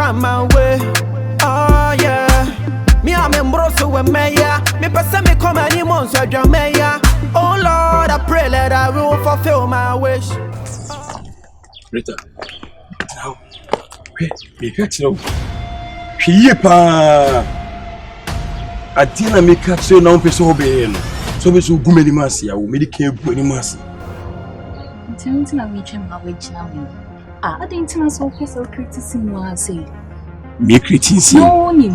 come my way. Oh yeah. Me I'm in Broso with Maya. Me person me come any months with your Maya. Oh Lord, I pray that I will fulfill my wish. Rita. Now, me catch you. Yepa. Adina me catch you now person obey. So be so gumeni masi ya, me di ke gumeni masi. Nti na we chem ma we jina me. Ah, I didn't know so criticism was say. Me criticism. No ni.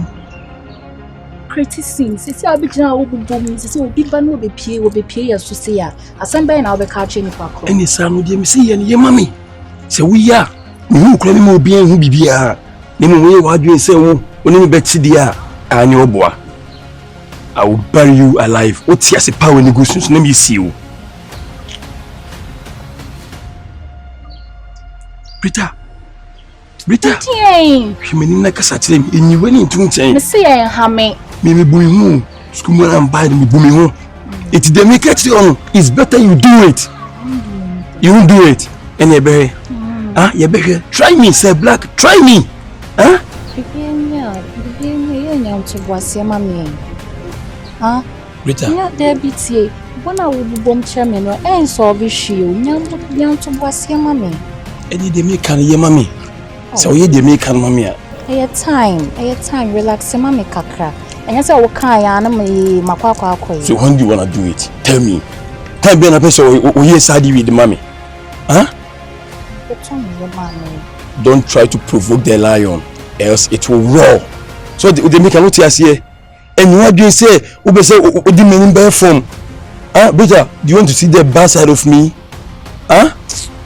Criticism. Sisi abijina wo bubom, sisi obi ba no be pie ya so say ya. Asamba na wo be ka che ni pakro. Eni sa no de me say ye mami. Se we ya, me hu kura me obi an hu bibia. Ni me we wa dwen say wo, oni me beti dia anya oboa. I will bury you alive. Oti ase power ni gusun so na me see you. Rita. Tieng. Himeni na kasa tire mi enyiwe ni ntu nchen. Me say ya ha me. Me bumi hu. Skumu na mba me bumi hu. It dey make it on. It's better you do it. You won't do it. Any be. Ah, you be. Try me, say black. Try me. Huh? Bibienya nyam to boasia mami. Ah? Rita. Nya debitie. Bona wo bubom chairman no en so be hwie o. Nyam to boasia mami. Any dey make kan ye mami. So ye dey make kan mami a. Eye time relax mami kakra. Enya say wo kan ya na me makwakwa akoyi. So when do you wanna do it? Tell me. Time be na person o ye sadi with the mami. Huh? Don't try to provoke the lion, else it will roar. So they make a note here. And what do you say? Ube say the meaning bear from? Huh? Brother, do you want to see the bad side of me? Huh?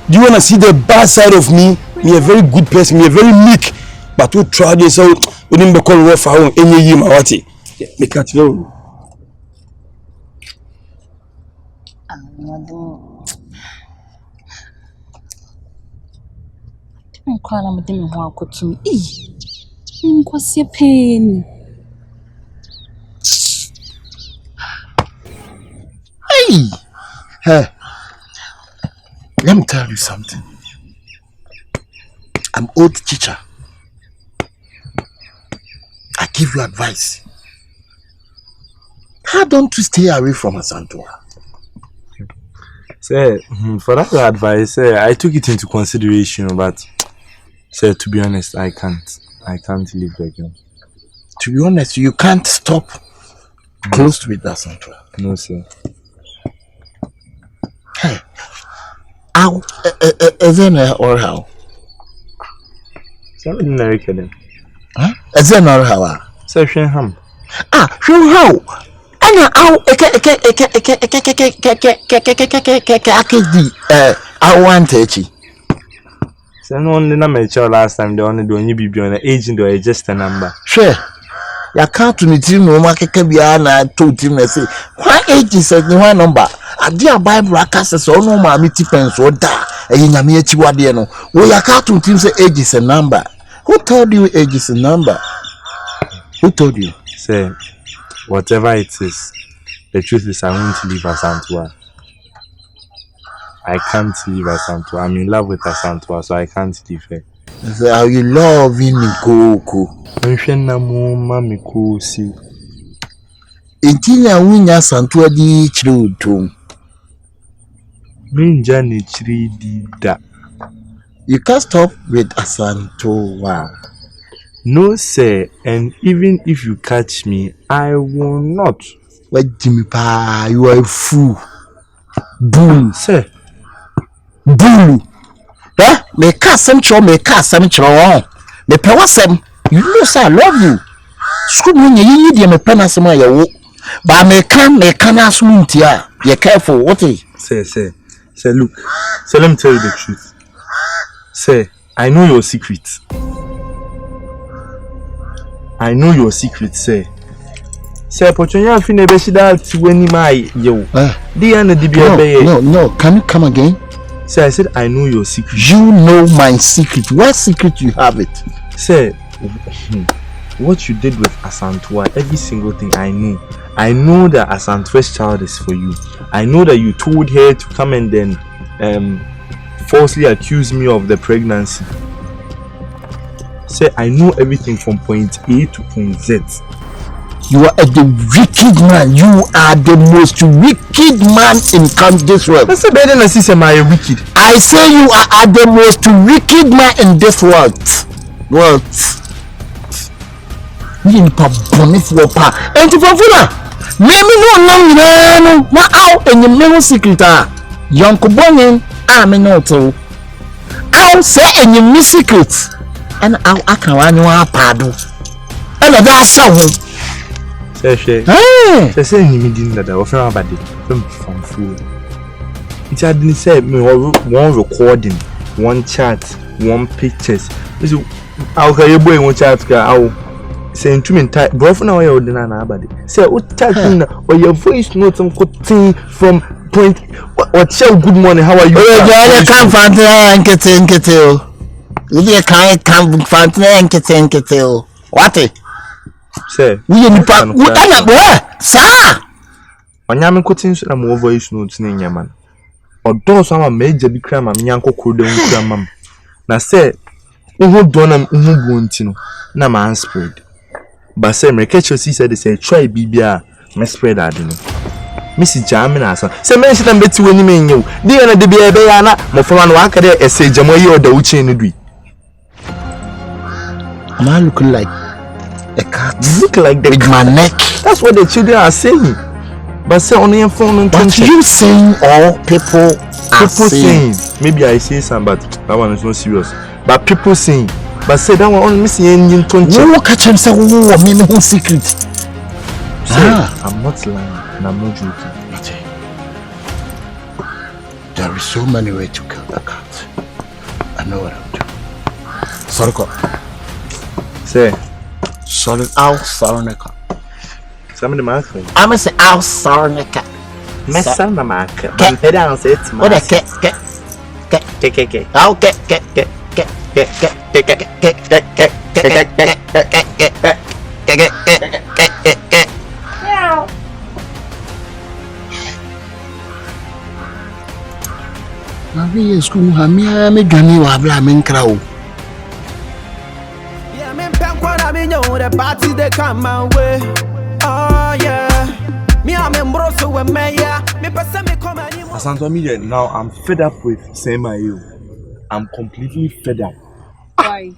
Do you want to see the bad side of me? Me a very good person, me a very meek. But who try this out? We didn't become rough for any year, my what? Me catch you. Nkwana mudimi ho akotum. Nkwase pain. Hey, let me tell you something. I'm old teacher. I give you advice. How don't you stay away from Asantua? Sir, for that advice, I took it into consideration, but sir, to be honest, I can't leave the girl. To be honest, you can't stop close with Asantua. No, sir. Hey, how? Is it or how? Sir, I didn't like them. Huh? Is it or how? Sir, Shenham. Ah, show how? Ana how? I want it. So no only na my child last time they only do any be on the agent or just a number. Sure. Ya can't to meet him no market bia na told him say why age is one number. Adia Bible access or no ma meet pens or da e nyame achiwade no. We ya can't to him say age is a number. Who told you age is a number? Who told you? Say whatever it is, the truth is I want to leave Asantua. I can't leave Asantua. I'm in love with Asantua, so I can't leave her. So how you love in Koko? Mami ko si. Intinya winya Asantua di chrutum. Minja ni chiri di da. You can't stop with Asantua. No, sir, and even if you catch me, I will not. What Jimmy Pa, you are a fool. Bull, sir. Bull. Eh? Me cast some show, me cast some show. Me power some. You know, sir, I love you. School when you need me pen as my wo. But me can ask me tia. Be careful, what is? Sir, look. So let me tell you the truth. Sir, I know your secret. I know your secret, sir. Sir, but you have been able to that when my yo. No, can you come again? Sir, I said I know your secret. You know my secret. What secret you have it? Sir, what you did with Asantua, every single thing I know. I know that Asantua's child is for you. I know that you told her to come and then falsely accuse me of the pregnancy. Say I know everything from point A to point Z. You are the wicked man. You are the most wicked man in this world. I say better than say am I wicked. I say you are the most wicked man in this world. What? You need to bonnet for pa. And to fulfill. Maybe no. Na out in the middle secret. Young Bonin, I'm in auto. I'll say in your secret. And I can run you a paddle. And that's so. Say you mean that I offer about it from food. It had been said me one recording, one chat, one pictures. So how can you boy one chat? I'll say to me type. Bro, for now you're ordinary nobody. Say what typing or your voice note some thing from point. What shall good morning? How are you? Oh, you can't find it. You can't find it. What? Say We need to sir. Onyame kotin so na mo voice note na nyama. Odo so ama meja bi kra ma nyanko kodo nkra mam. Na say uhu do na uhu bu ntino na man spread. But say me catch you said they say try bibia me spread ade no. Missy Jam na so. Say me shita mbeti woni me nyew. Di na de bia be ya na mo fama no aka de ese jamoyi oda uchi no dui. Am I looking like a cat? Look like the with my neck. That's what the children are saying. But say on your phone. But you saying all people are saying. Maybe I say some, but that one is not serious. But people saying. But say that one only missing any tonche. No catch him say oh me no secret. I'm not lying and I'm not joking. There is so many ways to kill the cat. I know what I'll do. Sorry, say. Sorry, I'll sorry, cat. Some of the mark. I'm gonna say I'll sorry, cat. Messa na mark. I'm head down say it's what a cat. I'll get. Maria school hamia me gani wa bla me nkra o. Yeah, me pek when I mean you the party they come my way. Oh yeah. Me I'm embroso with me yeah. Me person me come anymore. Asanto me now I'm fed up with Semayo. I'm completely fed up. Why?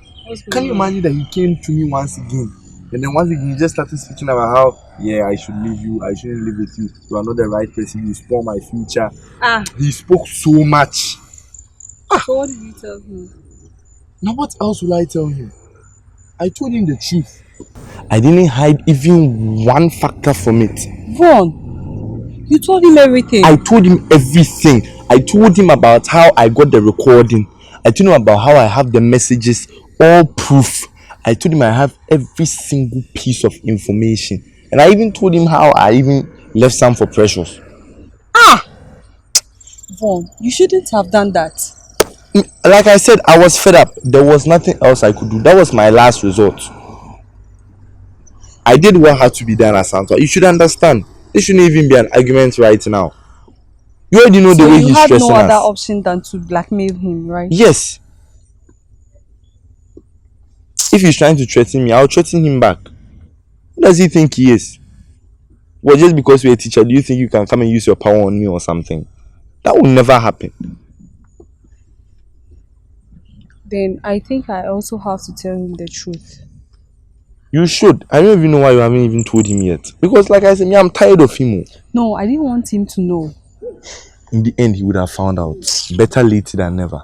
Can you imagine that he came to me once again? And then once again he just started speaking about how I should leave you, I shouldn't live with you, you are not the right person, you spoil my future. He spoke so much. So what did you tell him? Now what else will I tell him? I told him the truth. I didn't hide even one factor from it. Vaughn, you told him everything. I told him everything. I told him about how I got the recording. I told him about how I have the messages, all proof. I told him I have every single piece of information. And I even told him how I even left some for Precious. Vaughn, you shouldn't have done that. Like I said, I was fed up. There was nothing else I could do. That was my last resort. I did what had to be done as Santa. You should understand. There shouldn't even be an argument right now. You already know the way he's stressing us. So you had no other option than to blackmail him, right? Yes. If he's trying to threaten me, I'll threaten him back. Who does he think he is? Well, just because you're a teacher, do you think you can come and use your power on me or something? That will never happen. Then I think I also have to tell him the truth. You should. I don't even know why you haven't even told him yet. Because like I said, I'm tired of him. No, I didn't want him to know. In the end, he would have found out. Better late than never.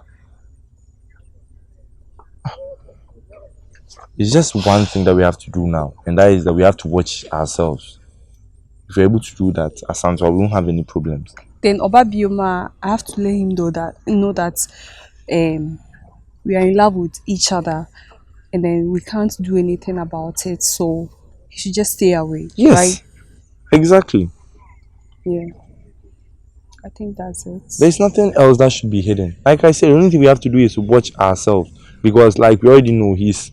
It's just one thing that we have to do now, and that is that we have to watch ourselves. If we're able to do that, Asante, we won't have any problems. Then Oba Bioma, I have to let him know that we are in love with each other, and then we can't do anything about it. So he should just stay away. Yes, right? Exactly. Yeah, I think that's it. There's nothing else that should be hidden. Like I said, the only thing we have to do is to watch ourselves, because like we already know he's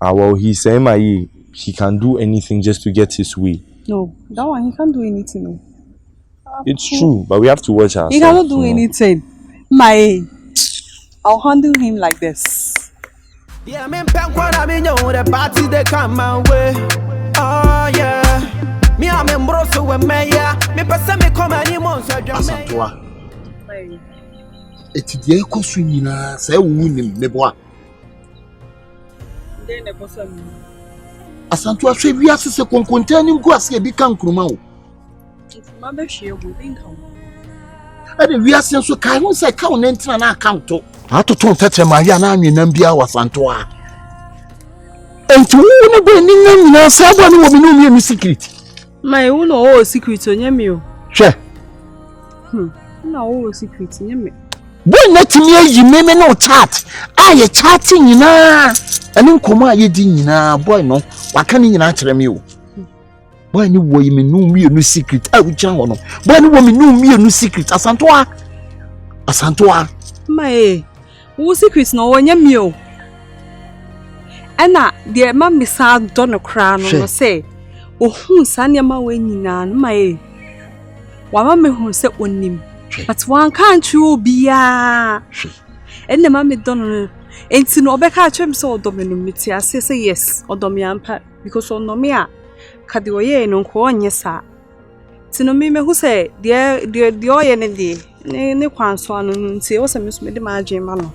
MIA. He can do anything just to get his way. No, that one he can't do anything. No. It's true, but we have to watch ourselves. He cannot do anything. I'll handle him like this. Yeah, me pen kwa na me know the party they come my way. Oh yeah. Me am embroso we me ya. Me pesa me come any months so jam. Asantoa. Eti die ekosu nyina say wo nim meboa. Den ne bosa mu. Asantoa hwe wiase se konkonta nim ko ase bi kan kruma o. Ma be hwe go bin kan. Ade wiase nso kai ho say ka won ntina na account. Atoto tetre ma hia na anwenam bia wasantoa. Enti wo ne be ni nyina sabo ne wo mi no mi secret. Ma e wo no o secret onye mi o. Hwe. Na o secret onye mi. Boy na timi ayi meme no chat. Aye chat nyina. Ani nkomo aye di nyina boy no. Waka ni nyina kire me o. Boy ni wo yi me no mienu secret. A wo gyan ho no. Boy ni wo me no mienu secret. Asantoa. Asantoa. Ma e wo secret no onye mi o. Ena de ma me sa do no kra no say. Ohun sane ma wa nyina no ma e. Wa ma me hu se onim. But one can't you be and the mammy don't enti no obeka atwem so odomenu meti ase say yes odomiampa because on no me a kade oye no nko onye sa ti no me hu say de oye ne kwanso anu nti wo se me so me de ma adwen ma no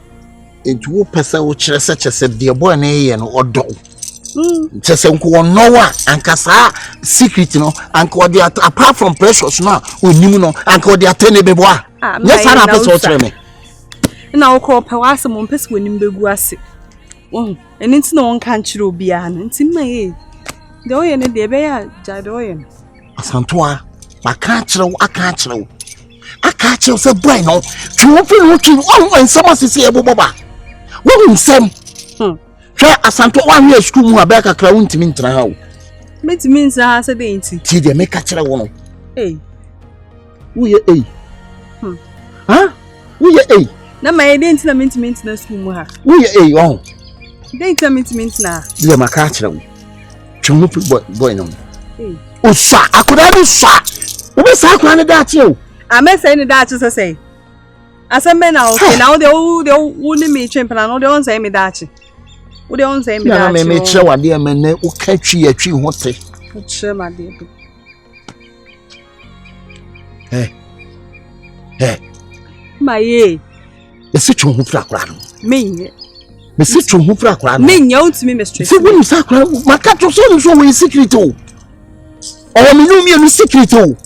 enti wo pesa wo kire se chese de boy na ye no odo chese nko no wa ankasa secret no anko de apart from precious no onim no anko de atene beboa yes na pesa wo kire me na wo ko pa wase mo pesa wonim begu ase wo eni nti na won kan kire obi a no nti ma ye de oye ne de be ya ja de oye Asantoa aka kire se boy no tu fi no tu on ensama sisi e boboba wo nsem hwe Asantoa wa hwe school mu abeka kra wontimi ntra ha wo metimi nsa ha se de nti ti de meka kire wo no wo ye wo ye na ma ye de nti na mentimi ntina school mu ha wo ye de nti na mentimi ntina de maka kire wo twemu boy no o sa akoda no sa wo be sa akwa ne da ache o amese ni da ache se asembe na okay na wo ni me twempena no de on say me da ache wo de on say me da ache na me kire wade e mene wo ka twi atwi ho te kire ma de do ma ye ese twu ho fra akra no menye me se twu ho fra akra no menye untimi me stress se wo ni sa akra maka to so ni so wo secret o me no mi secret o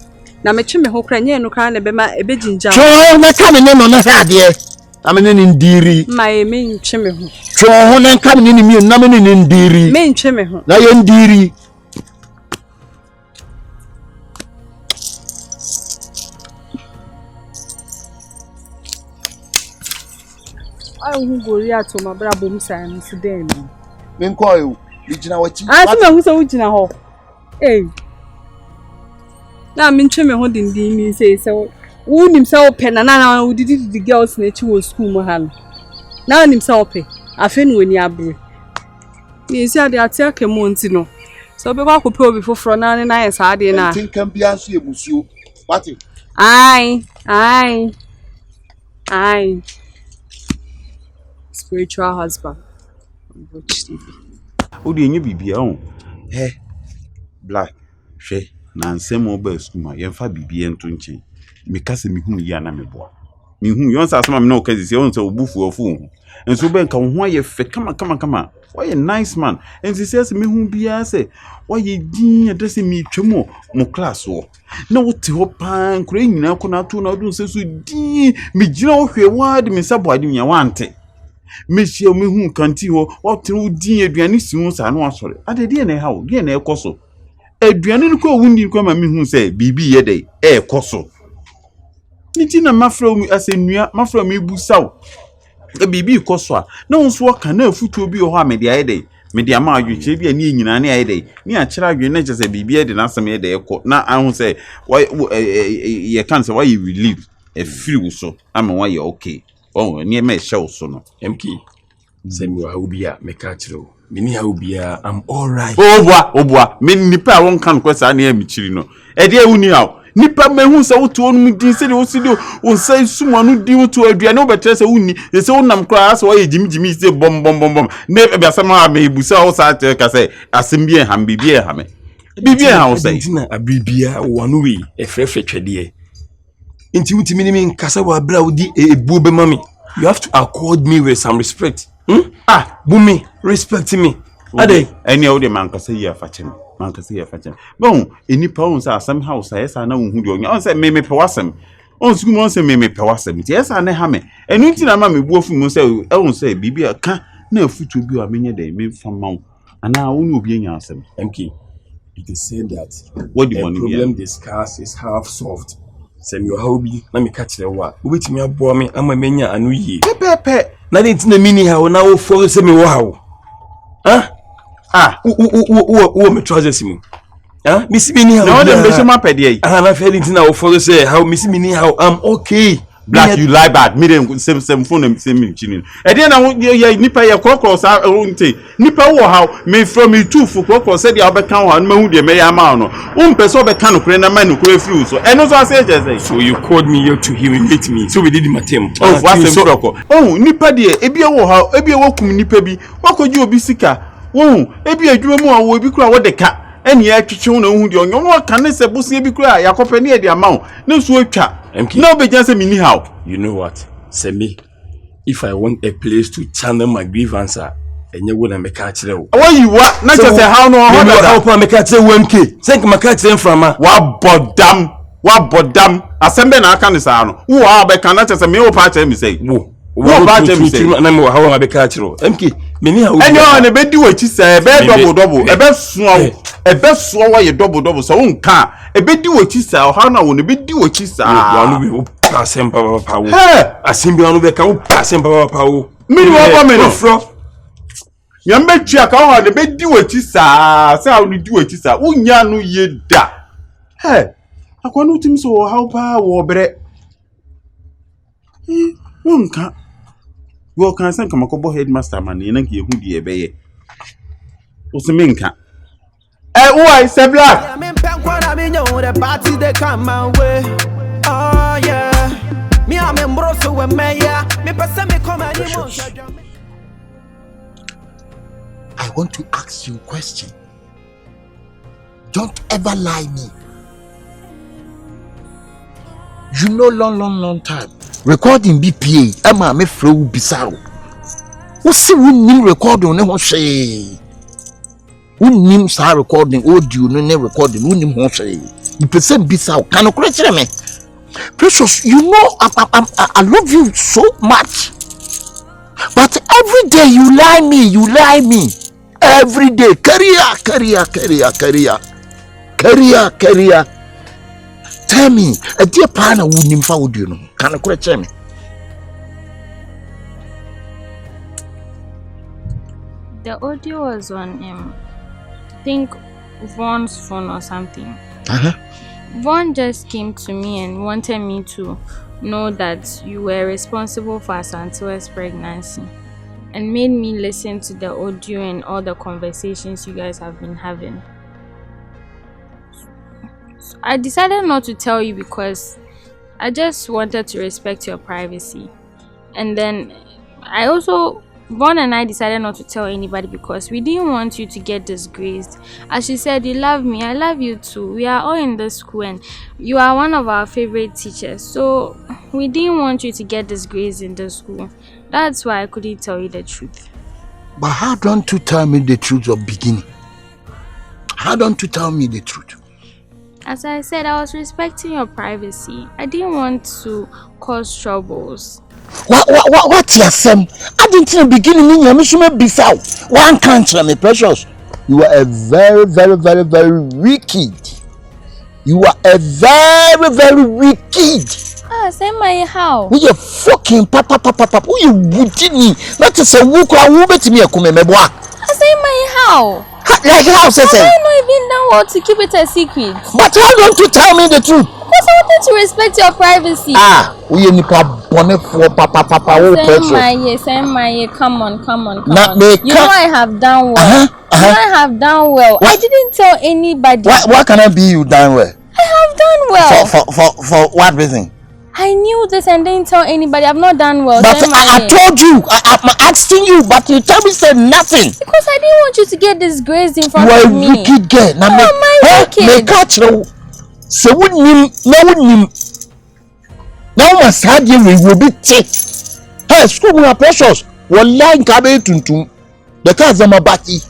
na me twe me ho kra nye no kra na be ma ebe jinja cho na ka me ne no na ha de na me ne ndiri ma ye me ntwe me ho cho ho na ka me ne mi na me ne ndiri me ntwe me ho na ye ndiri hu gori ato ma bra bom san nsi den no me nko e igina wachi se me hu se wo gina ho na me ntwe me ho dindin mi se wo nim se wo pe na wo didi the girls na chi wo school mo ha no na nim se wo pe afi no woni abre ni si ade ate akemo nti no so be kwa kope obi foforo na na ye sa ade na tinkan bia so ebusuo wati ai spiritual husband watch TV odi enye bibia ho black hwe na nsem oba skuma yemfa bibia ento nchen mekase mehunu ya na meboa mehu yon sa asema me na okazi on se obufu ofu enso be nka ho aye fe kama why a nice man ensi se mehu bia se why din adrese mi twemo mo class wo na wote ho pan kura nyina ko na to na odun se so din me gina wo hwe wa de me sabo ade nya wante mehia mehu kanti ho wote din aduane si hu sa na asore ade de na ha wo de na ekoso aduane no ko wundi ko ma mehu se bibi ye de ekoso nti na mafra mu asenua mafra mu ebusaw bibi ikoso a na wonso waka na afutuo bi ho a me de ayede me de ama adwuche bi ani nyina ne ayede ni akira adwe na je se bibi ye de na asem ye de ekọ na ahun se ye kan se why you relieve e free so ama why you okay ni me show so no MK semi wa ubia me ka kire me ni ha ubia I'm all right obua me nipa won kan ko sa na ya mi chiri no e de ewuni hawo nipa mehu se woto onu din se de wo si de wo sai suma no din woto aduane wo betre se wonni se wo nam kra se wo ye jimjimi se bom ne be asama me busa wo sa te ka se asem bi ham bibi ha me bibi ha wo sai na abibia wanu wi efrefe twede inti wutimi ni min kasa wa bra wodi ebu be mami. You have to accord me with some respect. Bumi, respect me. Ade, any of the man can say you are fetching. Man can say you are fetching. Bon, any pounds are somehow says I know who you are. Say, me pewasem. On school, say, me pewasem. Yes, I know hame. And you tell mammy, both from say, I won't say, Bibi, I can't. No food to be a many day, me from mount. And now, won't be an answer. MK, it is said that what the problem discussed is half solved. Send your hobby, let me catch the wa. Wait me up, boy, me, I'm a mania, and we ye. Pepe, nothing to the mini how now for the semi wow. Who me trousers me? Miss Mini how? No, them be my pedi. And I've heard it now for the say how Miss Mini how I'm okay. Black, you lie bad. Me them same phone them same chinin. And then I want you nipa ya cross I won't say. Nipa wo how me from me too for cross said the Albert Town and me who dey me ya ma no. Person be can no na man no kure free so. And also I say just so you called me here to humiliate me. So we did my team. Oh, what's the cross? Oh, nipa dey ebi wo how ebi wo kum nipa bi. Wakoji obi sika. Oh, ebi adwuma mu a wo bi kura wo de ka. Eni ya twetwe na hu de onyo no ka ne se bosie bi kura yakopɛ ne e de ama ne so atwa. No be just me how. You know what? Say me. If I want a place to channel my grievance, enye wo na me ka kire wo. Why you what? Na just say how no how that? How me ka kire wo MK. Say me ka kire frama. Wa bodam. Asembe na aka ne sa no. Wo a be kan na just say me wo pa kire me say. Wo ba kire me say. Na me how be ka kire wo. MK. Me ni how. Enyo na be di wachi say be double. E be so wa ye double so won ka. E be di wachi say how na wo ne be di wachi say. Ya no be passem papa wo. Asimbi anu be ka wo passem papa wo. Me ni wo ba me no fro. Yambe twa ka wo ne be di wachi say how ni di wachi say. Unya no ye da. Akwanu tim so how pa wo bre. Won ka. Wo kan san kama ko bo headmaster man ne nka ye hu di e be ye. Osimenka. Why say black? Yeah, me pen kwa me know the party they come my way. Oh yeah. Me am embroso we me ya. Me pesa me come anymore. I want to ask you a question. Don't ever lie me. You know long time. Recording BPA. Emma me flow bisao. Who see we recording ne ho hwe. Unim sa recording audio no ne recording unim ho hwe. You person bisao. Can you correct me? Precious, you know I love you so much. But every day you lie me. Every day career. Tell me, a dear partner wouldn't found you know. Can you correct me? The audio was on I think Vaughn's phone or something. Vaughn just came to me and wanted me to know that you were responsible for Asantewa's pregnancy and made me listen to the audio and all the conversations you guys have been having. So I decided not to tell you because I just wanted to respect your privacy. And then Vaughn and I decided not to tell anybody because we didn't want you to get disgraced. As she said, you love me, I love you too. We are all in the school and you are one of our favorite teachers. So we didn't want you to get disgraced in the school. That's why I couldn't tell you the truth. But how don't you tell me the truth of beginning? How don't you tell me the truth? As I said, I was respecting your privacy. I didn't want to cause troubles. What you say? I didn't in the beginning in your mission beside one country, me precious. You are a very wicked. You are a very wicked. Say my how? We are fucking papa. We are woody. That is a wook or woo bet me a come me boy. Say my how? Like how say? I not even know how to keep it a secret. But why don't you tell me the truth? Because I wanted to respect your privacy. We are nipa bonnet for papa. Say my, come on. You know I have done well. I have done well. I didn't tell anybody. What can I be you done well? I have done well. For what reason? I knew this and didn't tell anybody. I've not done well. But I told you. I'm asking you, but you tell me say nothing. Because I didn't want you to get disgraced in front of me. You are a wicked girl. Now wicked. Catch you. So wouldn't now must have you will be take. Hey, school are precious. Wallahi kabe tuntum. The cars are my baki.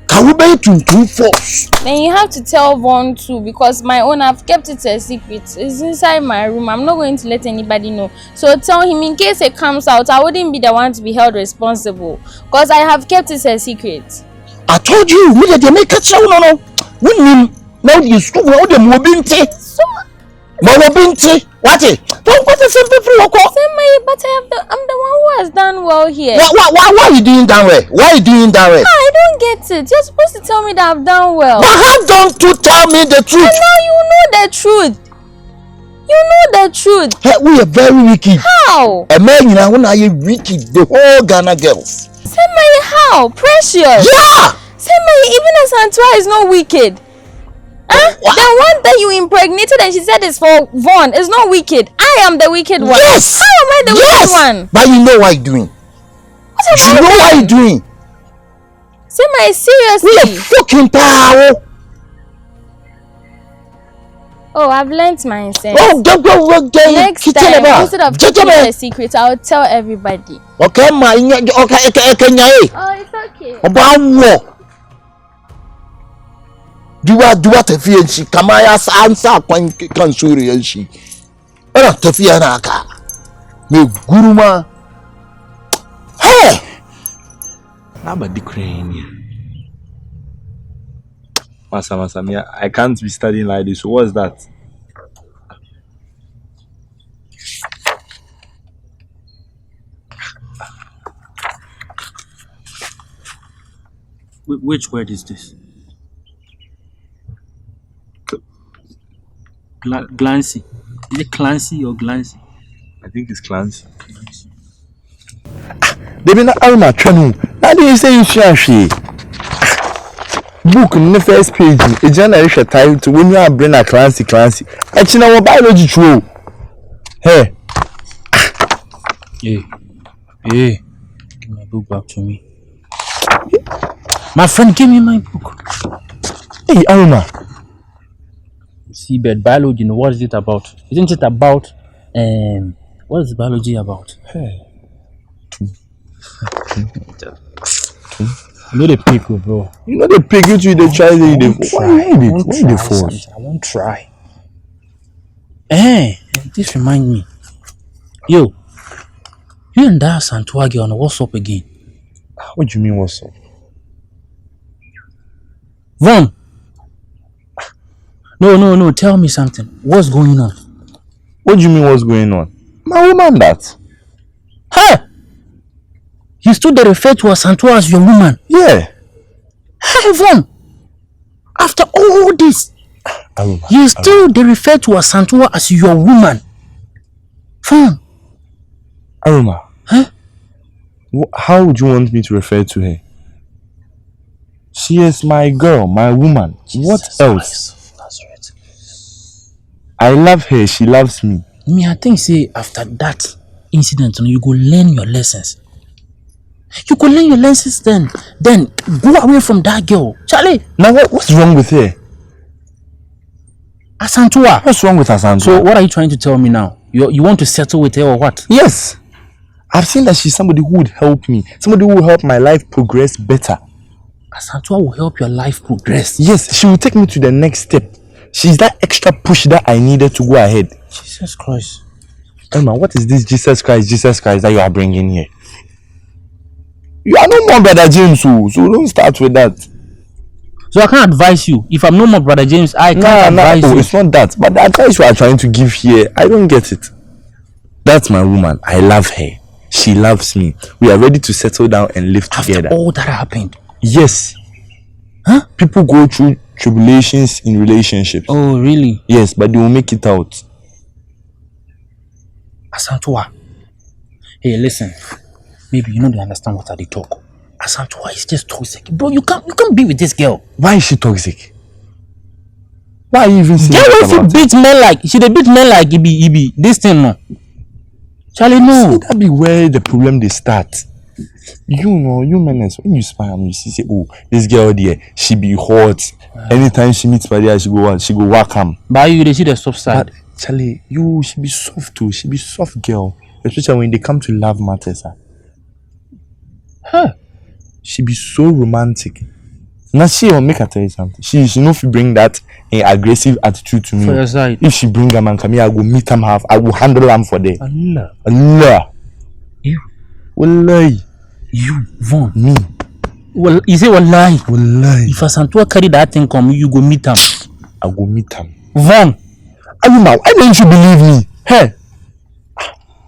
Kabe tuntum force. Then you have to tell Vaughn too, because my own, I've kept it a secret. It's inside my room. I'm not going to let anybody know. So tell him in case it comes out, I wouldn't be the one to be held responsible. Because I have kept it a secret. I told you, me that they make a show no. Wouldn't now you school all the mobinti. So Mobinti. What it? Don't go to simple free walk. But I'm the one who has done well here. Why are you doing that way? Why are you doing that way? I don't get it. You're supposed to tell me that I've done well. But how don't you tell me the truth? And now you know the truth. You know the truth. Hey, we are very wicked. How? A man, you know, when I am wicked, the whole Ghana girls. Semaye, how? Precious. Yeah. Semaye, even as Antoine is not wicked. Huh? The one that you impregnated and she said is for Vaughn is not wicked. I am the wicked one. Yes. How am I the wicked one? But you know what you're doing. What am I You know what you're doing. Semaye, seriously. We are fucking power. Oh, I've learnt my sense. Oh, go. Next time, instead of keeping it a secret, I'll tell everybody. Okay, ma. Okay. Oh, it's okay. About war. Do what tafiyan shi kama ya an sa kan suriyan shi ana tafiya na haka me guruma hey na ba dikrani masa me I can't be studying like this. So what's that? Which word is this? Glancy. Is it Clancy or Glancy? I think it's Clancy. They be not Aroma training. Now they say you share book in the first page. A generation title when you are bring a Clancy. Actually, our biology true. Hey. Hey. Give my book back to me. My friend, give me my book. Hey, Aroma. Seabed biology, what is it about? Isn't it about what is biology about? Hey. You know the pig, bro. You know the pig you they try the I won't try. This remind me. Yo, you and that Santua girl on what's up again? What do you mean what's up? Vaughn. No, tell me something. What's going on? What do you mean what's going on? My woman that. Hey! You still they refer to Santua as your woman? Yeah. Hey, Vaughn! After all this, you still they refer to Santua as your woman? Vaughn! Aroma. Huh? How would you want me to refer to her? She is my girl, my woman. What else? I love her, she loves me. I think say after that incident, you go learn your lessons. You go learn your lessons then go away from that girl. Charlie. Now what's wrong with her? Asantua. What's wrong with Asantua? So what are you trying to tell me now? You want to settle with her or what? Yes. I've seen that she's somebody who would help me. Somebody who will help my life progress better. Asantua will help your life progress. Yes, she will take me to the next step. She's that extra push that I needed to go ahead. Jesus Christ. Emma, what is this Jesus Christ that you are bringing here? You are no more Brother James, so don't start with that. So I can't advise you. If I'm no more Brother James, I can't advise you. It's not that. But the advice you are trying to give here, I don't get it. That's my woman. I love her. She loves me. We are ready to settle down and live together. After all that happened? Yes. Huh? People go through tribulations in relationships. Oh, really? Yes, but they will make it out. Asantua. Hey, listen. Maybe you know they understand what they talk. Asantua is just toxic. Bro, you can't be with this girl. Why is she toxic? Why are you even saying Girl, if you beat men like she dey beat men like it be this thing no. Charlie, no. See, that be where the problem they start. You know, you menace when you spy on you say, oh, this girl there, she be hot. Anytime she meets by there, she go whack him. But you they see the soft side. But Charlie, she be soft too. She be soft girl, especially when they come to love matters. Huh? She be so romantic. Now she will make her tell you something. She know if you bring that aggressive attitude to me. For your side. If she bring a man come here, I go meet him half. I will handle him for day. Allah. You. Wallahi. You, Von. Me. Well, you say wallahi. Wallahi. If Asantua carry that thing come, you go meet him. I go meet him. Von. Aroma, why don't you believe me? Hey.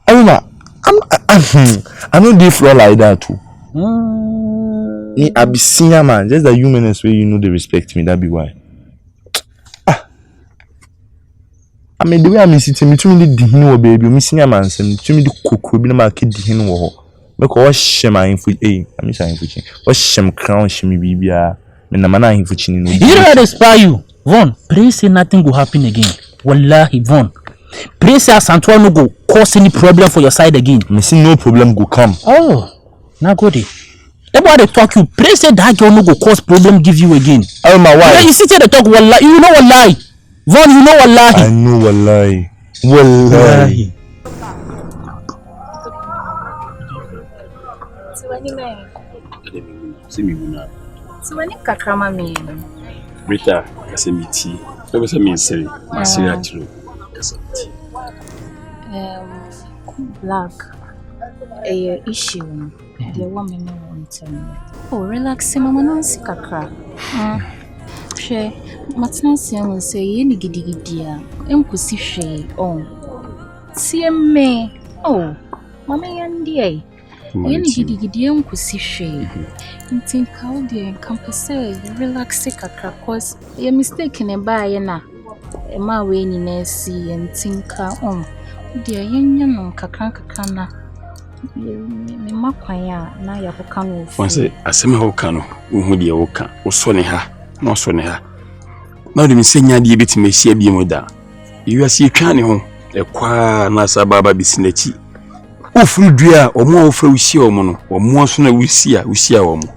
Aroma, I know they flow like that too. I be senior man. Just the humanness way you know they respect me. That be why. I mean the way I'm sitting, me too many dihino baby. Me senior man, me too many cocoa. Be na market dihino wo. Because what shame I info I mean say info chin. What shame crown shame bibia. Me na mana info chin no. You don't spy you, Von. Pray say nothing will happen again. Wallahi, Von. Pray say Asantua no go cause any problem for your side again. Me see no problem go come. Oh, now go there. That's why they talk you. Pray say that girl no go cause problem give you again. Aroma, why? When you sit here they talk wallahi, you know wallahi. Von, you know wallahi. I know wallahi. Wallahi. Siwani kakrama me. Rita, kasemiti. Look at me say, my Seer true. Black. A issue. The woman won't oh, relax, Mama Nancy Kakra. She, Matansi will say, any giddy dear, Uncle she, oh. See me, oh, Mamma and dear. Any giddy Uncle she. You think how dear encompass relax Kakra, cause you're mistaken a buy na. A ma way in Nessie and think on. Dear young Kakana. Me makwanya na ya koka no ofu. Once asem ha oka no, uhu de oka, oso ne ha, na oso ne ha. Na de me senya de betime hia bi mu da. Yiwase twa ne ho, ekwa na sababa bisinachi. Ofuru dua, omo ofra wusia omo no, omo so na wusia omo.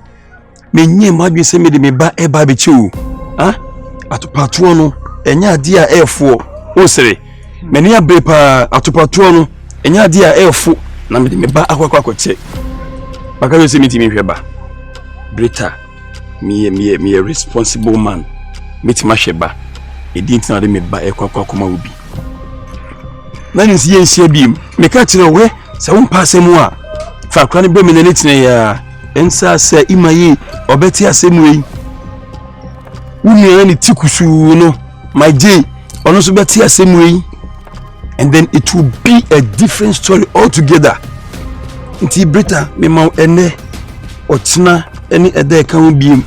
Menye madwe se me de me ba eba be chewu. Ha? Atopatuo no, enya ade a efo, o sere. Meni abrepa atopatuo no, enya ade a efo. Na me de me ba akwakwakwache baka yo se mitimi hweba Brita me a responsible man mitima hweba edinti na de me ba ekwakwakoma obi na ni siye nhia biem me ka kire we se wo mpa asemu a fa kwa ne be me na netine ya ensa se imaye obeti asemu yi wuni ni tikusu no my j ono so beti asemu yi. And then it will be a different story altogether. Inti Brita, me ma ene ochina any other can be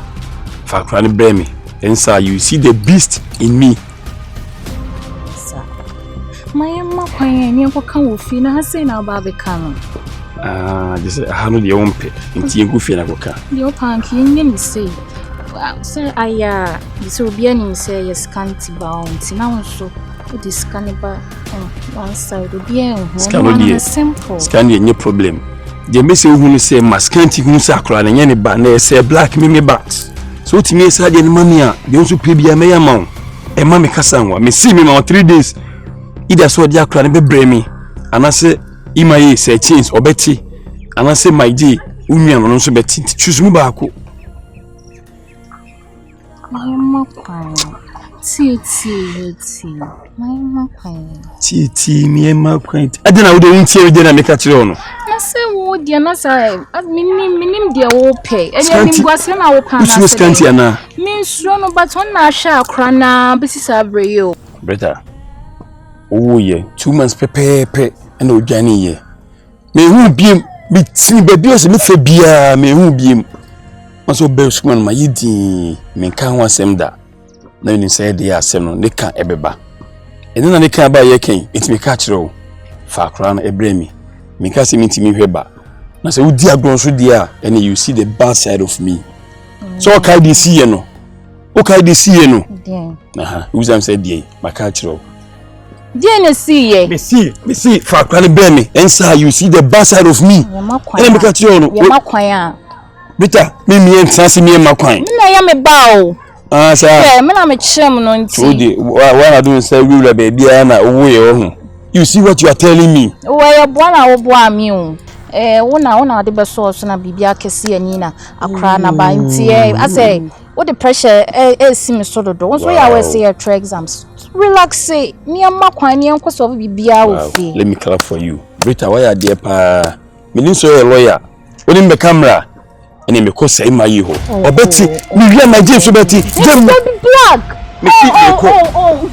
fa kwani bremi. And so you see the beast in me. Sir. My emma kwanya ni akoka wo fi na hase na ba be kan. Just hanu de wompe. Inti engu fi na koka. The opanki nye mi say. Wow, sir aya, this will be an say Scanty bound. Now so this cannibal one side will be a simple. Scanty any problem. The message who say Scanty who sakra and any ba na say black me ba. So to me say the money they also pay be a me amount. E ma me kasa nwa me see me ma 3 days. Either so dia kra na be bre me. Ana say imaye say change obeti. Ana say my day unua no so beti. Choose mu ba ko. My mama Titi me ma kwent. Adena wo de untie we de na me ka kire ono. Na say wo dia na say minim dia wo pay. Enya mi gwase na wo pa na. Usu Scanty ana. Me nsuo no but on na sha akra na besisa abre yo. Brother. Oh yeah, 2 months pepe and odwane ye. Me hu biem me tin ba bi o se me fa bia me hu biem. Maso be sukman ma yidi me kan ho asem da. Na ni say dey asem no ne kan ebeba. Ene na ne kan ba ye kan itimi ka kire o. Fa akra na ebremi. Me ka se mitimi hweba. Na say udi agron so dia and you see the bad side of me. So kai dey see ye no. Okay, the Seer no. Dear. Who's I'm said dear, my cultural. Dear na Seer. Me see, for cranny bear me. And sir, you see the bad side of me. And me catch you no. Ya makwanya. Beta, me and Sansi me and Makwine. Me na ya me bow. Sir. Yeah, me na me chem no nti. So the what I do say we baby na owo. You see what you are telling me? Where your boy na obo mi o. Una de beso so na bibia kese ani na akra na ba nti I say what the pressure see me so do. Once we are say your exams. Relax say me amakwan me enko so bibia o fi. Let me clap for you. Rita, why are there pa? Me need so a lawyer. Oni me camera. Eni me ko say my ho. Obeti, me wi my James Obeti. Black. Me see me ko.